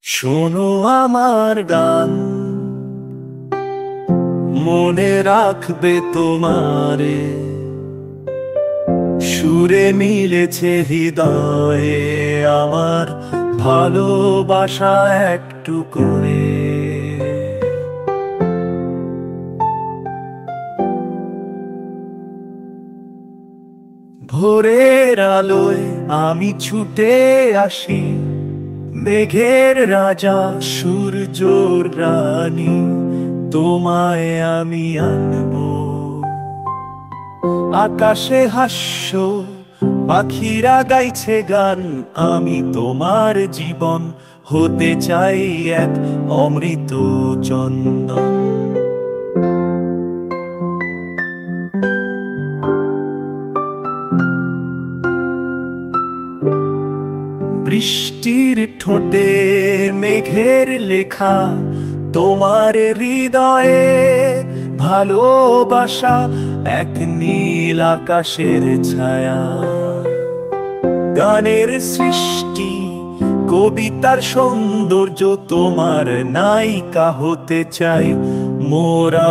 শোনো আমার গান, মনে রাখবে তোমারে, সুরে মিলেছে হৃদয়ে আমার ভালোবাসা একটু করে। ভোরের আলোয় আমি ছুটে আসি, মেঘের রাজা সূর্যর রানী, তোমায় আমি আনবো। আকাশে হাস্য, পাখিরা গাইছে গান, আমি তোমার জীবন হতে চাই এক অমৃত চন্দন। বৃষ্টির ঠোঁটে মেঘের লেখা, তোমার হৃদয়ে ভালোবাসা এক নীল আকাশের ছায়া। গানের সৃষ্টি, কবিতার সৌন্দর্য, তোমার নায়িকা হতে চাই মোরা।